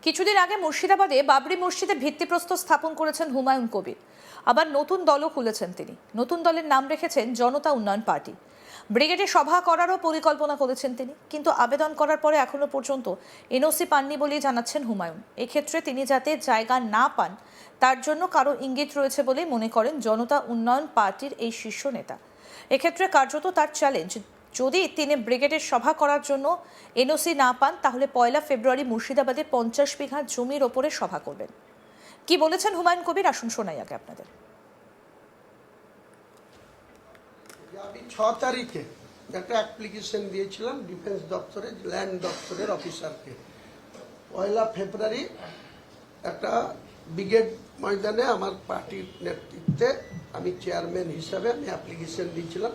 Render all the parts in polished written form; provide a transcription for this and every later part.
কিছুদিন আগে মুর্শিদাবাদে বাবরি মসজিদে ভিত্তিপ্রস্তর স্থাপন করেছেন হুমায়ুন কবির। আবার নতুন দলও খুলেছেন তিনি। নতুন দলের নাম রেখেছেন জনতা উন্নয়ন পার্টি। ব্রিগেডে সভা করারও পরিকল্পনা করেছেন তিনি, কিন্তু আবেদন করার পরে এখনো পর্যন্ত এনওসি পাননি বলেই জানাচ্ছেন হুমায়ুন। এক্ষেত্রে তিনি যাতে জায়গা না পান তার জন্য কারো ইঙ্গিত রয়েছে বলেই মনে করেন জনতা উন্নয়ন পার্টির এই শীর্ষ নেতা। এক্ষেত্রে কার্যত তার চ্যালেঞ্জ, যদি তিনি ব্রিগেডের সভা করার জন্য এনওসি না পান তাহলে 1 ফেব্রুয়ারি মুর্শিদাবাদে 50 বিঘা জমির ওপরে সভা করবেন। কি বলেছেন হুমায়ুন কবির, আসুন শোনাই আগে আপনাদের। আমি 6 তারিখে একটা অ্যাপ্লিকেশন দিয়েছিলাম ডিফেন্স দপ্তরে, ল্যান্ড দপ্তরের অফিসারকে। 1 ফেব্রুয়ারি একটা ব্রিগেড ময়দানে আমার পার্টির নেতৃত্বে আমি চেয়ারম্যান হিসাবে আমি অ্যাপ্লিকেশন দিয়েছিলাম।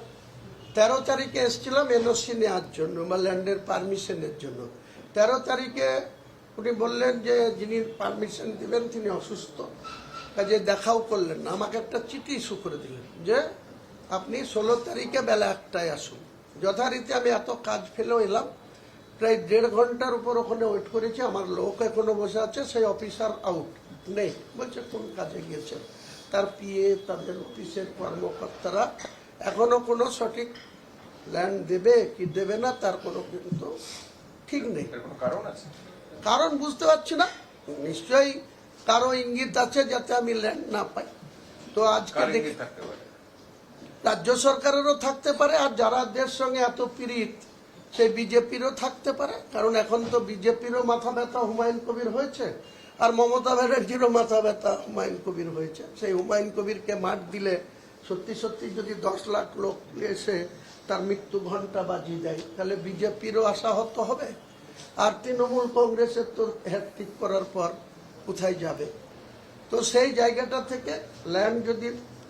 13 তারিখে এসেছিলাম এনওসি নেওয়ার জন্য বা ল্যান্ডের পারমিশনের জন্য। 13 তারিখে উনি বললেন যে যিনি পারমিশন দিবেন তিনি অসুস্থ, কাজে দেখাও করলেন না। আমাকে একটা চিঠি ইস্যু করে দিলেন যে আপনি 16 তারিখে বেলা 1টায় আসুন। যথারীতি আমি এত কাজ ফেলেও এলাম, প্রায় 1.5 ঘন্টার উপর ওখানে ওয়েট করেছি। আমার লোক এখনো বসে আছে, সেই অফিসার আউট নেই, বলছে কোন কাজে গিয়েছে। তার পিএ, তাদের অফিসের কর্মকর্তারা এখনো কোনো সঠিক ল্যান্ড দেবে কি দেবে না তার কোনো কিন্তু ঠিক নেই। কারণ আছে, কারণ বুঝতে পারছি না। নিশ্চয়ই কারো ইঙ্গিত আছে যাতে আমি ল্যান্ড না পাই। তো আজকে দেখি রাজ্য সরকারেরও থাকতে পারে, আর যারাদের সঙ্গে এত পীড়িত সেই বিজেপিরও থাকতে পারে। কারণ এখন তো বিজেপিরও মাথা ব্যথা হুমায়ুন কবির হয়েছে, আর মমতা ব্যানার্জিরও মাথা ব্যথা হুমায়ুন কবির হয়েছে। সেই হুমায়ুন কবিরকে মাঠ দিলে সত্যি সত্যি যদি 10 লাখ লোক এসে তার মৃত্যু ঘন্টা বাজিয়ে দেয় তাহলে বিজেপিরও আশাহত হবে, আর তৃণমূল কংগ্রেসের তো হ্যাট্রিক করার পর কোথায় যাবে। তো সেই জায়গাটা থেকে ল্যান্ড যদি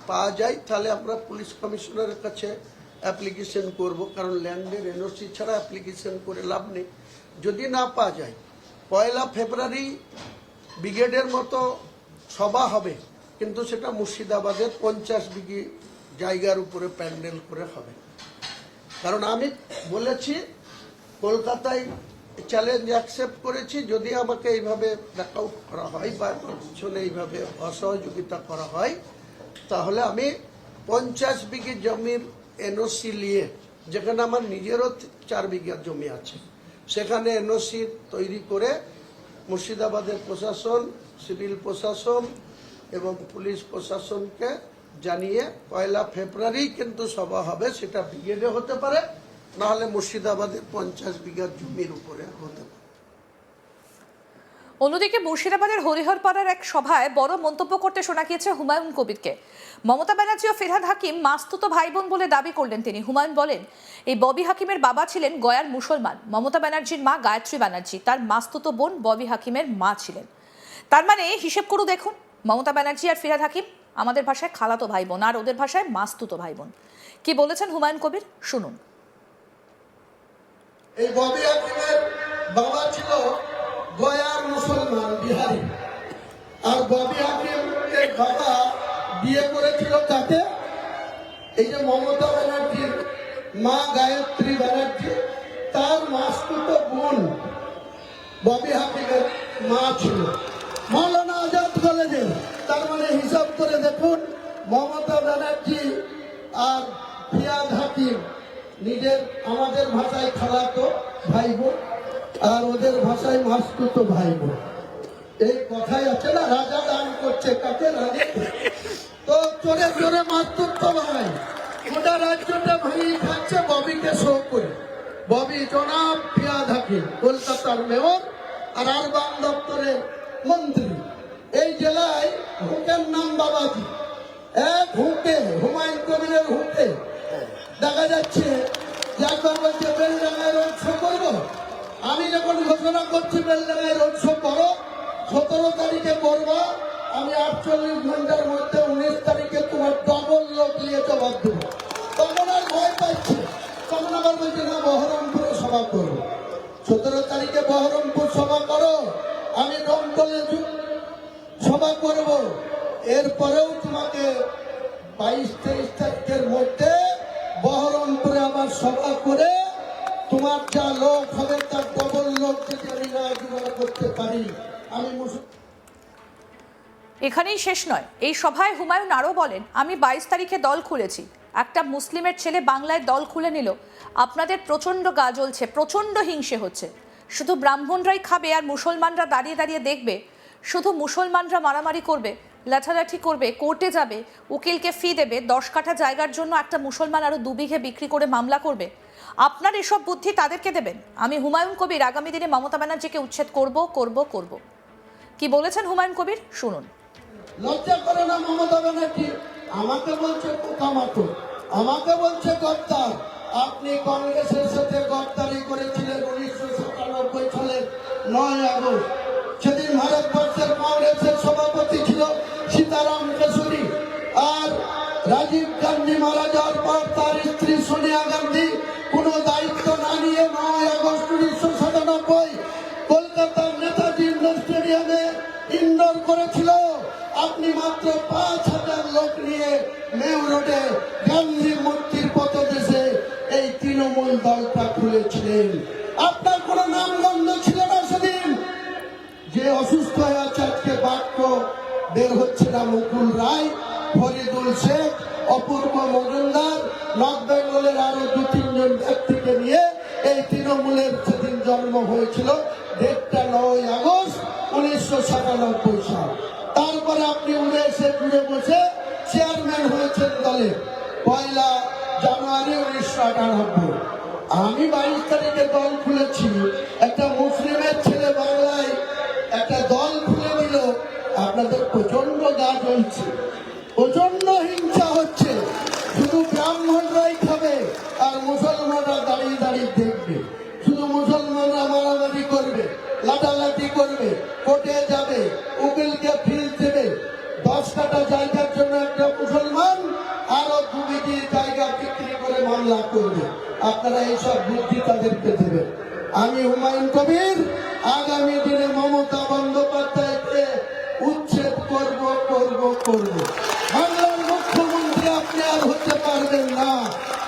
পাওয়া যায় তাহলে আমরা পুলিশ কমিশনারের কাছে অ্যাপ্লিকেশন করব, কারণ ল্যান্ডের এনওসি ছাড়া অ্যাপ্লিকেশন করে লাভ নেই। যদি না পাওয়া যায় 1 ফেব্রুয়ারি ব্রিগেডের মতো সভা হবে, কিন্তু সেটা মুর্শিদাবাদের 50 বিঘি জায়গার উপরে প্যান্ডেল করে হবে। কারণ আমি বলেছি কলকাতায় চ্যালেঞ্জ অ্যাকসেপ্ট করেছি, যদি আমাকে এইভাবে ব্যাকআউট করা হয় বা পিছনে এইভাবে অসহযোগিতা করা হয় তাহলে আমি 50 বিঘি জমির এনওসি নিয়ে, যেখানে আমার নিজেরও 4 বিঘা জমি আছে, সেখানে এনওসি তৈরি করে মুর্শিদাবাদের প্রশাসন, সিভিল প্রশাসন এবং পুলিশ প্রশাসনকে জানিয়ে 1 ফেব্রুয়ারি কিন্তু সভা হবে। সেটা ব্রিগেডে হতে পারে, নাহলে মুর্শিদাবাদের 50 বিঘা জমির উপরে হতে পারে। অন্যদিকে মুর্শিদাবাদের হরিহরপাড়ার এক সভায় বড় মন্তব্য করতে শোনা গিয়েছে হুমায়ুন কবিরকে। মমতা ব্যানার্জি ও ফিরহাদ হাকিম মাস্তুতো ভাই বোন বলে দাবি করলেন তিনি। হুমায়ুন বলেন, এই ববি হাকিমের বাবা ছিলেন গয়ার মুসলমান, মমতা ব্যানার্জির মা গায়ত্রী ব্যানার্জি তার মাস্তুতো বোন ববি হাকিমের মা ছিলেন। তার মানে হিসেব করে দেখুন, মমতা ব্যানার্জি আর ফিরহাদ হাকিম আমাদের ভাষায় খালাতো ভাই বোন, আর ওদের ভাষায় মাস্তুতো ভাই বোন। কি বলেছেন হুমায়ুন কবির, শুনুন। এই ববি হাকিমের বাবা ছিল গয়ার মুসলমান বিহারি, আর ববি হাকিমের বাবা বিয়ে করেছিল তাকে এই যে মমতা ব্যানার্জির মা গায়ত্রী ব্যানার্জি, তার মাস্তুতো বোন ববি হাকিমের মা ছিল মৌলানা আজাদ কলেজে। তার মানে হিসাব করে দেখুন, মমতা ব্যানার্জি আর ফিরহাদ হাকিম নিজের আমাদের ভাষায় খালাতো ভাই বোন, আর ওদের ভাষায় মাস্তুতো ভাই বোন। এই কথাই আছে না, রাজা দান করছে কাকে, রাজা। তো চোরে চোরে মাস্তুতো ভাই, গোটা রাজ্যটা ভাঙিয়ে খাচ্ছে ববিকে শো করে। ববি জনাব ফিরহাদ হাকিম কলকাতার মেয়র আর আরবান দপ্তরের মন্ত্রী। এই জেলায় হুকের নাম বাবাজি, এক হুকে হুমায়ুন কবিরের হুকে দেখা যাচ্ছে যে একবার বলছে বেলডাঙ্গায় রোড শো করবো। আমি যখন ঘোষণা করছি বেলডাঙ্গায় রোড শো করো, 17 তারিখে করবো, আমি 48 ঘন্টার মধ্যে 19 তারিখে তোমার ডবল লোক নিয়ে জবাব দেবো। তখন আর ভয় পাচ্ছে, তখন আবার বলছে না বহরমপুরে সভা করবো। 17 তারিখে বহরমপুর সভা করো, আমি দমকলে সভা করব। এরপরেও তোমাকে 22-23 তারিখের মধ্যে বহরমপুরে আবার সভা করে তোমার যা লোক হবে তার ডবল লোক যদি আমি না জোগাড় করতে পারি আমি এখানেই শেষ নয়, এই সভায় হুমায়ুন আরও বলেন, আমি 22 তারিখে দল খুলেছি, একটা মুসলিমের ছেলে বাংলায় দল খুলে নিল, আপনাদের প্রচণ্ড গা জ্বলছে, প্রচণ্ড হিংসে হচ্ছে, শুধু ব্রাহ্মণরাই খাবে আর মুসলমানরা দাঁড়িয়ে দাঁড়িয়ে দেখবে, শুধু মুসলমানরা মারামারি করবে, লাঠালাঠি করবে, কোর্টে যাবে, উকিলকে ফি দেবে, 10 কাঠা জায়গার জন্য একটা মুসলমান আরও 2 বিঘে বিক্রি করে মামলা করবে। আপনার এসব বুদ্ধি তাদেরকে দেবেন। আমি হুমায়ুন কবির আগামী দিনে মমতা ব্যানার্জিকে উচ্ছেদ করব। কি বলেছেন হুমায়ুন কবির, শুনুন। লজ্জা করে না মমতা ব্যানার্জি? আমাকে বলছে পোকামাকড়, আমাকে বলছে গদ্দার। আপনি কংগ্রেসের সাথে গদ্দারি করেছিলেন 1997 সালের 9 আগস্ট। সেদিন ভারতবর্ষের কংগ্রেসের সভাপতি ছিল সীতারাম কেশরী, আর রাজীব গান্ধী মারা যাওয়ার পর তার স্ত্রী সোনিয়া গান্ধী কোনো দায়িত্ব না নিয়ে 9 আগস্ট 1997 কলকাতার নেতাজি ইন্ডোর স্টেডিয়ামে ইনডোর করেছিল। আপনি মাত্র 5,000 লোক নিয়ে মেউ রোডে গান্ধী মূর্তির পথদেশে এই তৃণমূল দলটা খুলেছিলেন। আপনার কোনো নামগন্ধ ছিল না সেদিন। যে অসুস্থ হয়ে আছে আজকে বাক্য বের হচ্ছে না, মুকুল রায়, ফরিদুল শেখ, অপূর্ব মজুমদার, নর্থ বেঙ্গলের আরো 2-3 জন ব্যক্তিকে নিয়ে এই তৃণমূলের সেদিন জন্ম হয়েছিল, ডেটটা 9 আগস্ট 1997 সাল। তারপরে আপনি উড়ে এসে জুড়ে বসে চেয়ারম্যান হয়েছেন দলে 1 জানুয়ারি 1998। আমি 22 তারিখে দল খুলেছি, একটা মুসলিমের ছেলে বাংলায় একটা দল খুলে দিল, আপনাদের প্রচন্ড গা জ্বলছে, প্রচন্ড হিংসা হচ্ছে, শুধু ব্রাহ্মণরাই খাবে আর মুসলমানরা দাঁড়িয়ে দাঁড়িয়ে দেখবে, শুধু মুসলমানরা মারামারি করবে, লাঠালাঠি করবে, কোর্টে যাবে, উকিলকে ফিস দেবে, 10 কাঠা জায়গার জন্য একটা মুসলমান আরো 2 বিঘি জায়গা বিক্রি করে মামলা করবে। আপনারা এইসব বুদ্ধি তাদেরকে দেবেন। আমি হুমায়ুন কবির আগামী দিনে মমতা বন্দ্যোপাধ্যায়কে উচ্ছেদ করব। বাংলার মুখ্যমন্ত্রী আপনি আর হতে পারবেন না,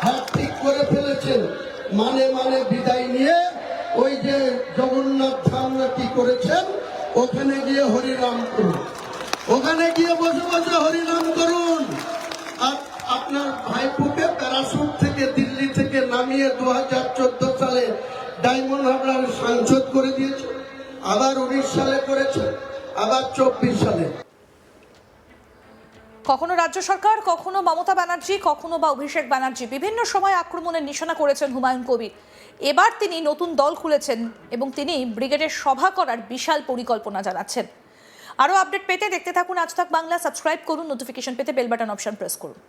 হ্যাট্রিক করে ফেলেছেন। মানে বিদায় নিয়ে ওই যে জগন্নাথ ধামরা কি করেছেন, ওখানে গিয়ে হরিনাম করুন, ওখানে গিয়ে বসে বসে হরিনাম করুন। আর আপনার ভাইপোকে প্যারাশুট থেকে দিল্লি থেকে নামিয়ে 2014 সালে ডায়মন্ড হারবার সাংসদ করে দিয়েছে, আবার 19 সালে করেছে, আবার 24 সালে। কখনো রাজ্য সরকার, কখনো মমতা ব্যানার্জি, কখনো বা অভিষেক ব্যানার্জি বিভিন্ন সময় আক্রমণের নিশানা করেছেন হুমায়ুন কবির। এবার তিনি নতুন দল খুলেছেন এবং তিনি ব্রিগেডের সভা করার বিশাল পরিকল্পনা জানাচ্ছেন। আরও আপডেট পেতে দেখতে থাকুন আজ তাক বাংলা, সাবস্ক্রাইব করুন, নোটিফিকেশন পেতে বেল বাটন অপশন প্রেস করুন।